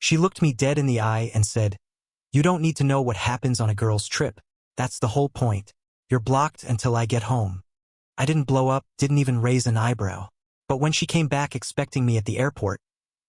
She looked me dead in the eye and said, "You don't need to know what happens on a girl's trip. That's the whole point. You're blocked until I get home." I didn't blow up, didn't even raise an eyebrow. But when she came back expecting me at the airport,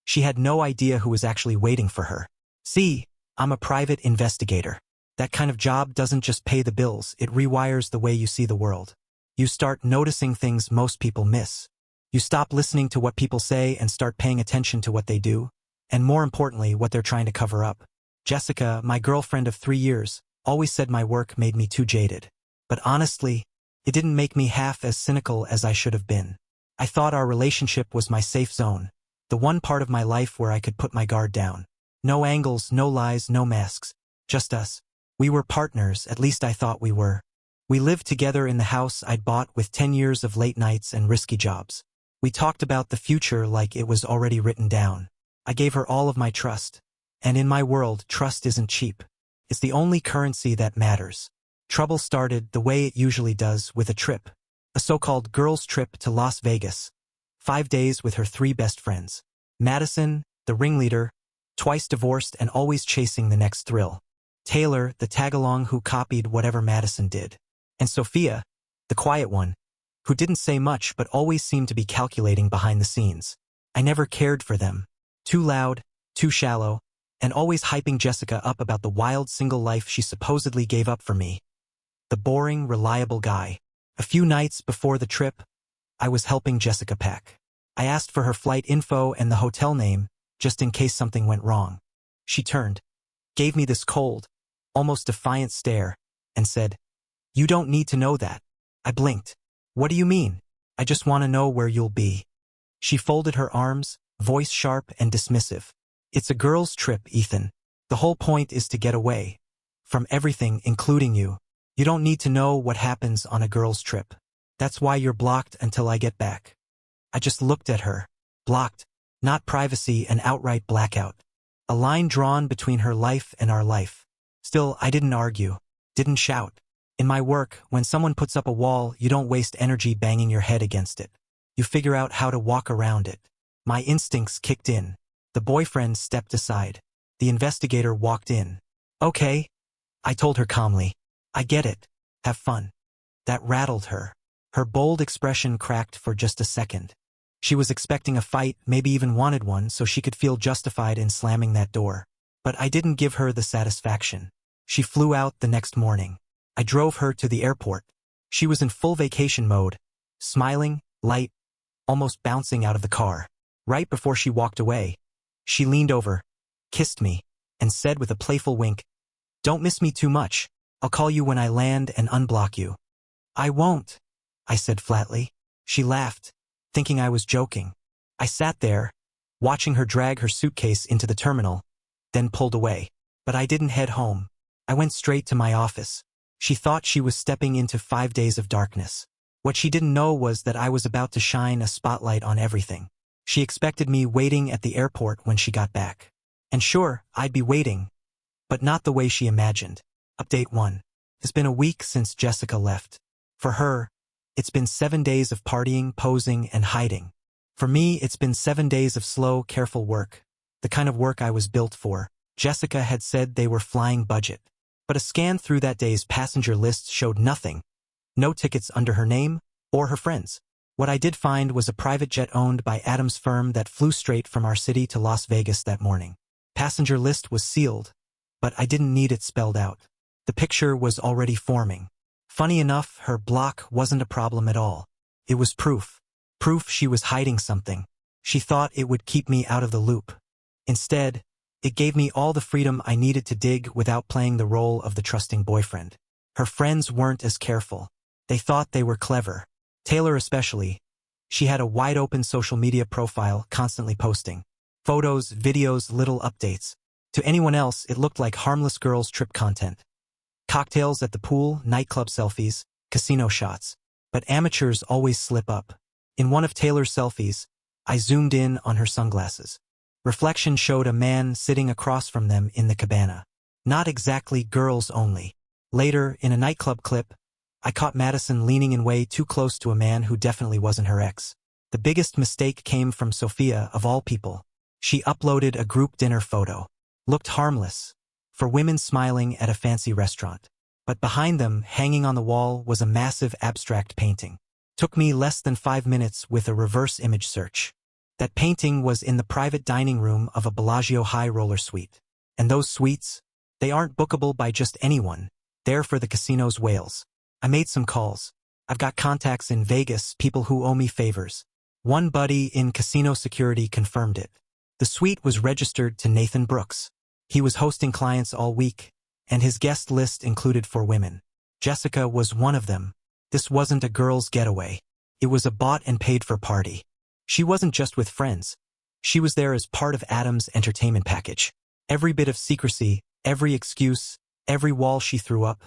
she had no idea who was actually waiting for her. See, I'm a private investigator. That kind of job doesn't just pay the bills, it rewires the way you see the world. You start noticing things most people miss. You stop listening to what people say and start paying attention to what they do, and more importantly, what they're trying to cover up. Jessica, my girlfriend of 3 years, always said my work made me too jaded. But honestly, it didn't make me half as cynical as I should have been. I thought our relationship was my safe zone, the one part of my life where I could put my guard down. No angles, no lies, no masks. Just us. We were partners, at least I thought we were. We lived together in the house I'd bought with 10 years of late nights and risky jobs. We talked about the future like it was already written down. I gave her all of my trust. And in my world, trust isn't cheap. It's the only currency that matters. Trouble started the way it usually does, with a trip. A so-called girls' trip to Las Vegas. 5 days with her 3 best friends. Madison, the ringleader, twice divorced and always chasing the next thrill. Taylor, the tag-along who copied whatever Madison did. And Sophia, the quiet one, who didn't say much but always seemed to be calculating behind the scenes. I never cared for them. Too loud, too shallow, and always hyping Jessica up about the wild single life she supposedly gave up for me. The boring, reliable guy. A few nights before the trip, I was helping Jessica pack. I asked for her flight info and the hotel name, just in case something went wrong. She turned, gave me this cold, almost defiant stare, and said, "You don't need to know that." I blinked. "What do you mean? I just want to know where you'll be." She folded her arms, voice sharp and dismissive. "It's a girl's trip, Ethan. The whole point is to get away. From everything, including you. You don't need to know what happens on a girl's trip. That's why you're blocked until I get back." I just looked at her. Blocked. Not privacy, an outright blackout. A line drawn between her life and our life. Still, I didn't argue. Didn't shout. In my work, when someone puts up a wall, you don't waste energy banging your head against it. You figure out how to walk around it. My instincts kicked in. The boyfriend stepped aside. The investigator walked in. "Okay," I told her calmly. "I get it. Have fun." That rattled her. Her bold expression cracked for just a second. She was expecting a fight, maybe even wanted one, so she could feel justified in slamming that door. But I didn't give her the satisfaction. She flew out the next morning. I drove her to the airport. She was in full vacation mode, smiling, light, almost bouncing out of the car. Right before she walked away, she leaned over, kissed me, and said with a playful wink, "Don't miss me too much. I'll call you when I land and unblock you." "I won't," I said flatly. She laughed, thinking I was joking. I sat there, watching her drag her suitcase into the terminal, then pulled away. But I didn't head home. I went straight to my office. She thought she was stepping into 5 days of darkness. What she didn't know was that I was about to shine a spotlight on everything. She expected me waiting at the airport when she got back. And sure, I'd be waiting, but not the way she imagined. Update 1. It's been a week since Jessica left. For her, it's been 7 days of partying, posing, and hiding. For me, it's been 7 days of slow, careful work. The kind of work I was built for. Jessica had said they were flying budget. But a scan through that day's passenger list showed nothing. No tickets under her name or her friends. What I did find was a private jet owned by Adam's firm that flew straight from our city to Las Vegas that morning. Passenger list was sealed, but I didn't need it spelled out. The picture was already forming. Funny enough, her block wasn't a problem at all. It was proof. Proof she was hiding something. She thought it would keep me out of the loop. Instead, it gave me all the freedom I needed to dig without playing the role of the trusting boyfriend. Her friends weren't as careful. They thought they were clever. Taylor especially. She had a wide-open social media profile, constantly posting photos, videos, little updates. To anyone else, it looked like harmless girls' trip content. Cocktails at the pool, nightclub selfies, casino shots. But amateurs always slip up. In one of Taylor's selfies, I zoomed in on her sunglasses. Reflection showed a man sitting across from them in the cabana. Not exactly girls only. Later, in a nightclub clip, I caught Madison leaning in way too close to a man who definitely wasn't her ex. The biggest mistake came from Sophia, of all people. She uploaded a group dinner photo. Looked harmless, for women smiling at a fancy restaurant. But behind them, hanging on the wall, was a massive abstract painting. Took me less than 5 minutes with a reverse image search. That painting was in the private dining room of a Bellagio high roller suite. And those suites, they aren't bookable by just anyone. They're for the casino's whales. I made some calls. I've got contacts in Vegas, people who owe me favors. One buddy in casino security confirmed it. The suite was registered to Nathan Brooks. He was hosting clients all week, and his guest list included 4 women. Jessica was one of them. This wasn't a girl's getaway. It was a bought and paid for party. She wasn't just with friends. She was there as part of Adam's entertainment package. Every bit of secrecy, every excuse, every wall she threw up,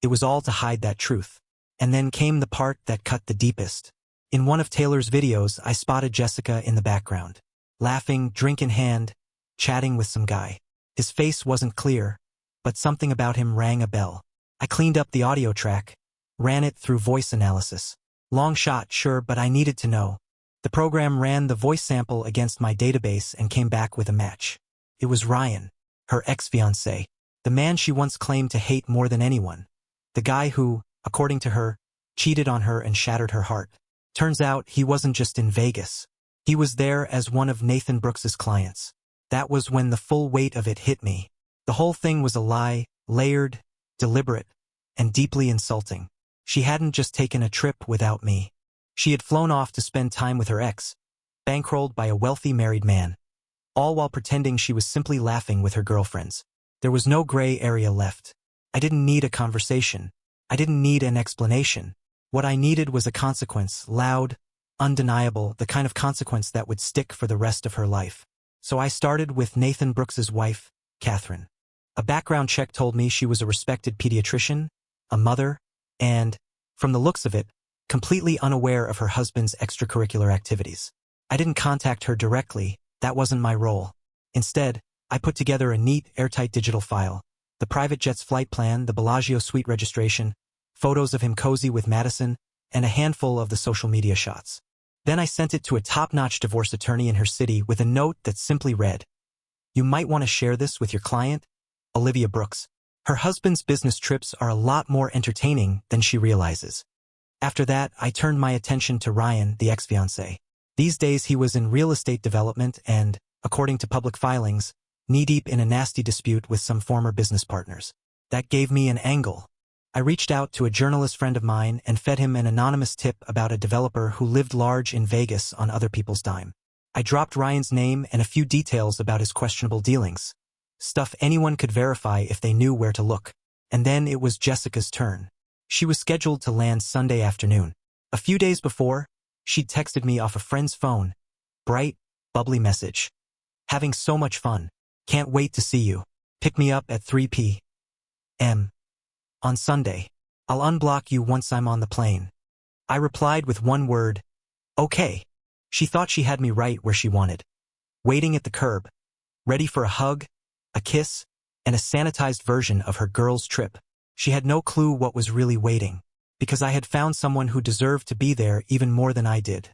it was all to hide that truth. And then came the part that cut the deepest. In one of Taylor's videos, I spotted Jessica in the background, laughing, drink in hand, chatting with some guy. His face wasn't clear, but something about him rang a bell. I cleaned up the audio track, ran it through voice analysis. Long shot, sure, but I needed to know. The program ran the voice sample against my database and came back with a match. It was Ryan, her ex-fiancé, the man she once claimed to hate more than anyone. The guy who, according to her, cheated on her and shattered her heart. Turns out he wasn't just in Vegas. He was there as one of Nathan Brooks's clients. That was when the full weight of it hit me. The whole thing was a lie, layered, deliberate, and deeply insulting. She hadn't just taken a trip without me. She had flown off to spend time with her ex, bankrolled by a wealthy married man, all while pretending she was simply laughing with her girlfriends. There was no gray area left. I didn't need a conversation. I didn't need an explanation. What I needed was a consequence, loud, undeniable, the kind of consequence that would stick for the rest of her life. So I started with Nathan Brooks's wife, Catherine. A background check told me she was a respected pediatrician, a mother, and, from the looks of it, completely unaware of her husband's extracurricular activities. I didn't contact her directly, that wasn't my role. Instead, I put together a neat, airtight digital file, the private jet's flight plan, the Bellagio suite registration, photos of him cozy with Madison, and a handful of the social media shots. Then I sent it to a top-notch divorce attorney in her city with a note that simply read, "You might want to share this with your client, Olivia Brooks. Her husband's business trips are a lot more entertaining than she realizes." After that, I turned my attention to Ryan, the ex-fiancé. These days he was in real estate development and, according to public filings, knee-deep in a nasty dispute with some former business partners. That gave me an angle. I reached out to a journalist friend of mine and fed him an anonymous tip about a developer who lived large in Vegas on other people's dime. I dropped Ryan's name and a few details about his questionable dealings. Stuff anyone could verify if they knew where to look. And then it was Jessica's turn. She was scheduled to land Sunday afternoon. A few days before, she'd texted me off a friend's phone. Bright, bubbly message. "Having so much fun. Can't wait to see you. Pick me up at 3 p.m. on Sunday. I'll unblock you once I'm on the plane." I replied with one word, "Okay." She thought she had me right where she wanted. Waiting at the curb, ready for a hug, a kiss, and a sanitized version of her girl's trip. She had no clue what was really waiting, because I had found someone who deserved to be there even more than I did.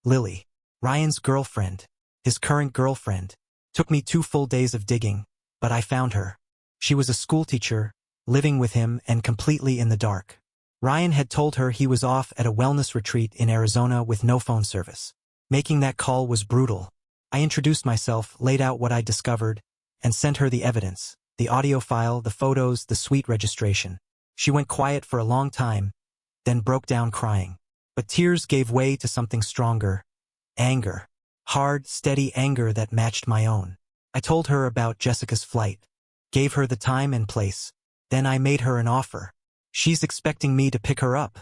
Lily, Ryan's girlfriend, his current girlfriend. Took me 2 full days of digging, but I found her. She was a schoolteacher, living with him and completely in the dark. Ryan had told her he was off at a wellness retreat in Arizona with no phone service. Making that call was brutal. I introduced myself, laid out what I'd discovered, and sent her the evidence, the audio file, the photos, the suite registration. She went quiet for a long time, then broke down crying. But tears gave way to something stronger. Anger. Hard, steady anger that matched my own. I told her about Jessica's flight, gave her the time and place. Then I made her an offer. "She's expecting me to pick her up,"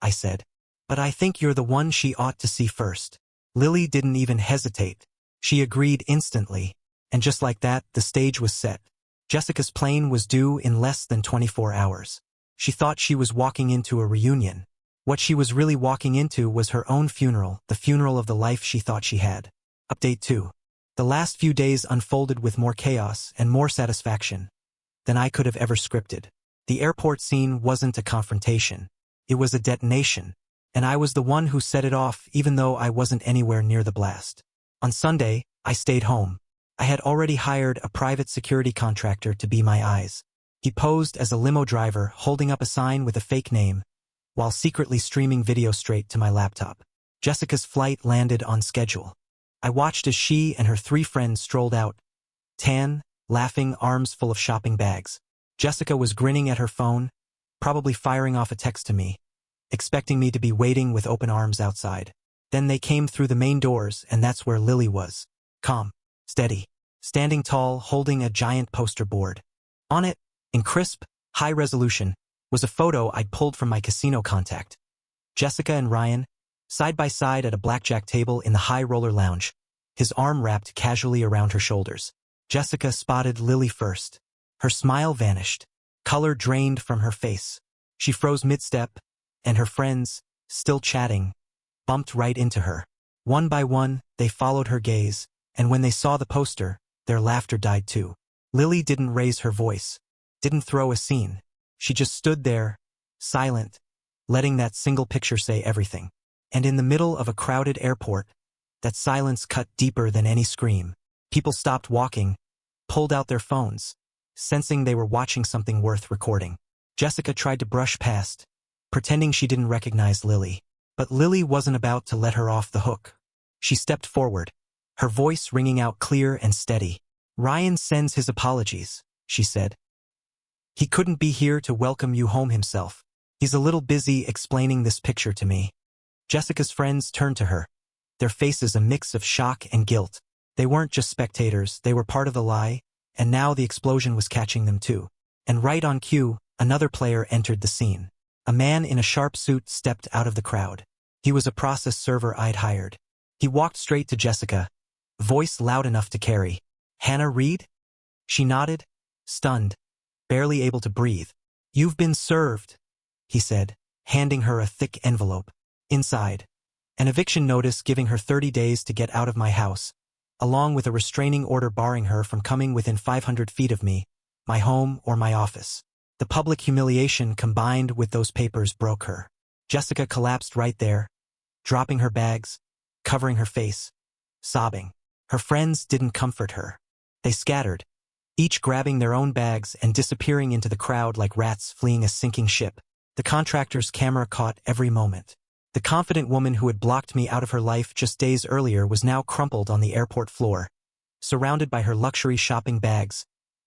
I said. "But I think you're the one she ought to see first." Lily didn't even hesitate. She agreed instantly. And just like that, the stage was set. Jessica's plane was due in less than 24 hours. She thought she was walking into a reunion. What she was really walking into was her own funeral, the funeral of the life she thought she had. Update 2. The last few days unfolded with more chaos and more satisfaction than I could have ever scripted. The airport scene wasn't a confrontation. It was a detonation, and I was the one who set it off even though I wasn't anywhere near the blast. On Sunday, I stayed home. I had already hired a private security contractor to be my eyes. He posed as a limo driver holding up a sign with a fake name, while secretly streaming video straight to my laptop. Jessica's flight landed on schedule. I watched as she and her 3 friends strolled out, tan, laughing, arms full of shopping bags. Jessica was grinning at her phone, probably firing off a text to me, expecting me to be waiting with open arms outside. Then they came through the main doors, and that's where Lily was. Calm, steady, standing tall, holding a giant poster board. On it, in crisp, high resolution, was a photo I'd pulled from my casino contact. Jessica and Ryan, side by side at a blackjack table in the high roller lounge, his arm wrapped casually around her shoulders. Jessica spotted Lily first. Her smile vanished. Color drained from her face. She froze mid-step, and her friends, still chatting, bumped right into her. One by one, they followed her gaze, and when they saw the poster, their laughter died too. Lily didn't raise her voice, didn't throw a scene. She just stood there, silent, letting that single picture say everything. And in the middle of a crowded airport, that silence cut deeper than any scream. People stopped walking, pulled out their phones, sensing they were watching something worth recording. Jessica tried to brush past, pretending she didn't recognize Lily. But Lily wasn't about to let her off the hook. She stepped forward, her voice ringing out clear and steady. "Ryan sends his apologies," she said. "He couldn't be here to welcome you home himself. He's a little busy explaining this picture to me." Jessica's friends turned to her, their faces a mix of shock and guilt. They weren't just spectators, they were part of the lie, and now the explosion was catching them too. And right on cue, another player entered the scene. A man in a sharp suit stepped out of the crowd. He was a process server I'd hired. He walked straight to Jessica, voice loud enough to carry. "Hannah Reed?" She nodded, stunned, barely able to breathe. "You've been served," he said, handing her a thick envelope. Inside, an eviction notice giving her 30 days to get out of my house, along with a restraining order barring her from coming within 500 feet of me, my home or my office. The public humiliation combined with those papers broke her. Jessica collapsed right there, dropping her bags, covering her face, sobbing. Her friends didn't comfort her. They scattered, each grabbing their own bags and disappearing into the crowd like rats fleeing a sinking ship. The contractor's camera caught every moment. The confident woman who had blocked me out of her life just days earlier was now crumpled on the airport floor, surrounded by her luxury shopping bags,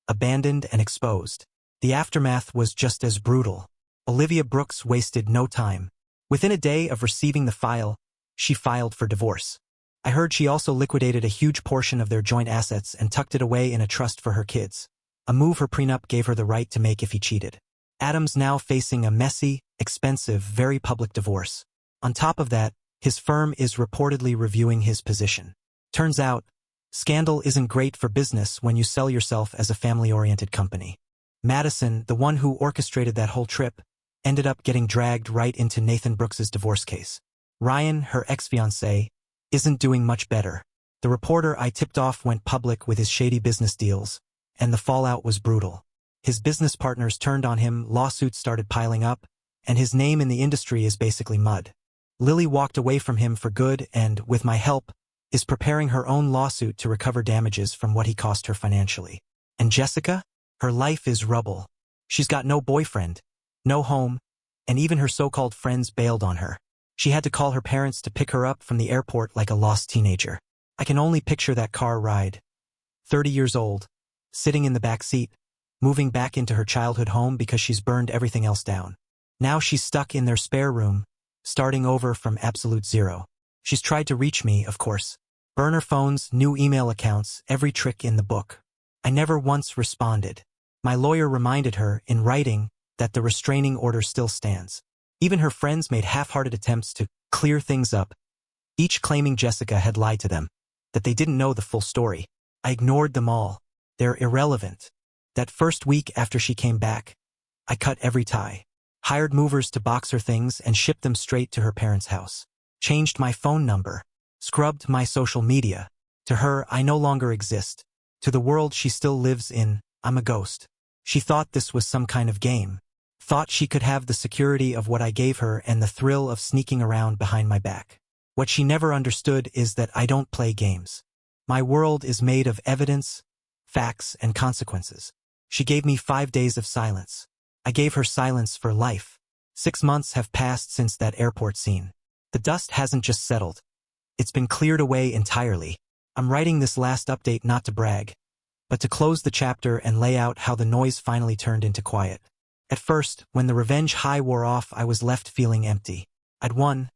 abandoned and exposed. The aftermath was just as brutal. Olivia Brooks wasted no time. Within a day of receiving the file, she filed for divorce. I heard she also liquidated a huge portion of their joint assets and tucked it away in a trust for her kids, a move her prenup gave her the right to make if he cheated. Adam's now facing a messy, expensive, very public divorce. On top of that, his firm is reportedly reviewing his position. Turns out, scandal isn't great for business when you sell yourself as a family-oriented company. Madison, the one who orchestrated that whole trip, ended up getting dragged right into Nathan Brooks's divorce case. Ryan, her ex-fiancé, isn't doing much better. The reporter I tipped off went public with his shady business deals, and the fallout was brutal. His business partners turned on him, lawsuits started piling up, and his name in the industry is basically mud. Lily walked away from him for good and, with my help, is preparing her own lawsuit to recover damages from what he cost her financially. And Jessica? Her life is rubble. She's got no boyfriend, no home, and even her so-called friends bailed on her. She had to call her parents to pick her up from the airport like a lost teenager. I can only picture that car ride. 30 years old, sitting in the back seat, moving back into her childhood home because she's burned everything else down. Now she's stuck in their spare room, starting over from absolute zero. She's tried to reach me, of course. Burner phones, new email accounts, every trick in the book. I never once responded. My lawyer reminded her, in writing, that the restraining order still stands. Even her friends made half-hearted attempts to clear things up, each claiming Jessica had lied to them, that they didn't know the full story. I ignored them all. They're irrelevant. That first week after she came back, I cut every tie, hired movers to box her things and shipped them straight to her parents' house, changed my phone number, scrubbed my social media. To her, I no longer exist. To the world she still lives in, I'm a ghost. She thought this was some kind of game. Thought she could have the security of what I gave her and the thrill of sneaking around behind my back. What she never understood is that I don't play games. My world is made of evidence, facts, and consequences. She gave me 5 days of silence. I gave her silence for life. 6 months have passed since that airport scene. The dust hasn't just settled. It's been cleared away entirely. I'm writing this last update not to brag, but to close the chapter and lay out how the noise finally turned into quiet. At first, when the revenge high wore off, I was left feeling empty. I'd won,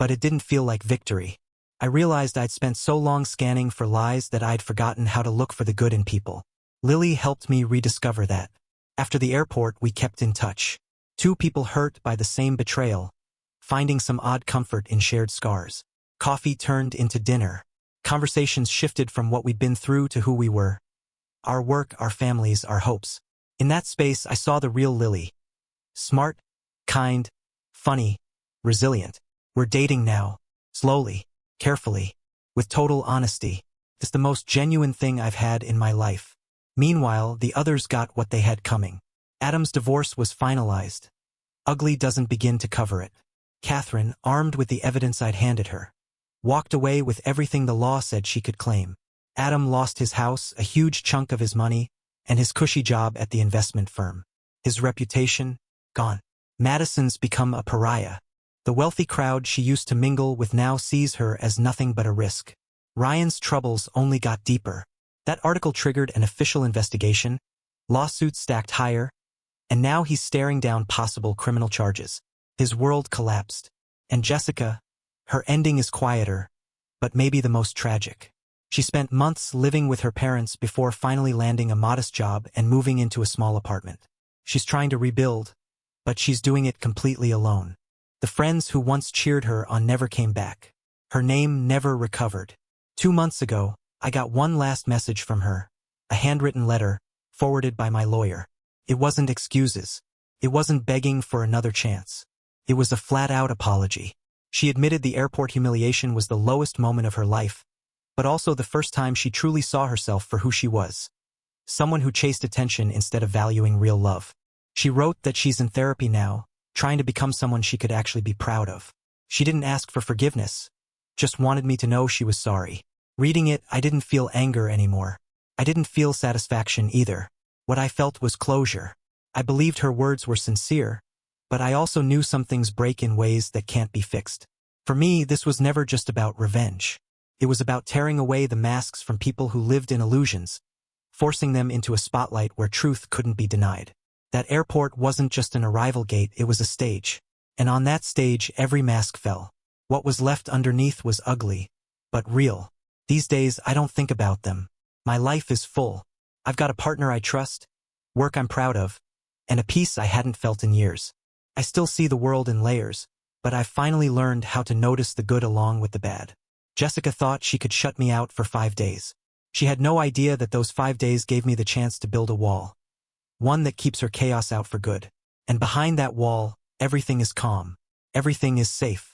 but it didn't feel like victory. I realized I'd spent so long scanning for lies that I'd forgotten how to look for the good in people. Lily helped me rediscover that. After the airport, we kept in touch. 2 people hurt by the same betrayal, finding some odd comfort in shared scars. Coffee turned into dinner. Conversations shifted from what we'd been through to who we were. Our work, our families, our hopes. In that space, I saw the real Lily. Smart, kind, funny, resilient. We're dating now. Slowly, carefully, with total honesty. It's the most genuine thing I've had in my life. Meanwhile, the others got what they had coming. Adam's divorce was finalized. Ugly doesn't begin to cover it. Catherine, armed with the evidence I'd handed her, walked away with everything the law said she could claim. Adam lost his house, a huge chunk of his money, and his cushy job at the investment firm. His reputation, gone. Madison's become a pariah. The wealthy crowd she used to mingle with now sees her as nothing but a risk. Ryan's troubles only got deeper. That article triggered an official investigation, lawsuits stacked higher, and now he's staring down possible criminal charges. His world collapsed. And Jessica, her ending is quieter, but maybe the most tragic. She spent months living with her parents before finally landing a modest job and moving into a small apartment. She's trying to rebuild, but she's doing it completely alone. The friends who once cheered her on never came back. Her name never recovered. 2 months ago, I got one last message from her, a handwritten letter, forwarded by my lawyer. It wasn't excuses. It wasn't begging for another chance. It was a flat-out apology. She admitted the airport humiliation was the lowest moment of her life, but also the first time she truly saw herself for who she was. Someone who chased attention instead of valuing real love. She wrote that she's in therapy now, trying to become someone she could actually be proud of. She didn't ask for forgiveness, just wanted me to know she was sorry. Reading it, I didn't feel anger anymore. I didn't feel satisfaction either. What I felt was closure. I believed her words were sincere, but I also knew some things break in ways that can't be fixed. For me, this was never just about revenge. It was about tearing away the masks from people who lived in illusions, forcing them into a spotlight where truth couldn't be denied. That airport wasn't just an arrival gate, it was a stage. And on that stage, every mask fell. What was left underneath was ugly, but real. These days, I don't think about them. My life is full. I've got a partner I trust, work I'm proud of, and a peace I hadn't felt in years. I still see the world in layers, but I've finally learned how to notice the good along with the bad. Jessica thought she could shut me out for 5 days. She had no idea that those 5 days gave me the chance to build a wall. One that keeps her chaos out for good. And behind that wall, everything is calm. Everything is safe.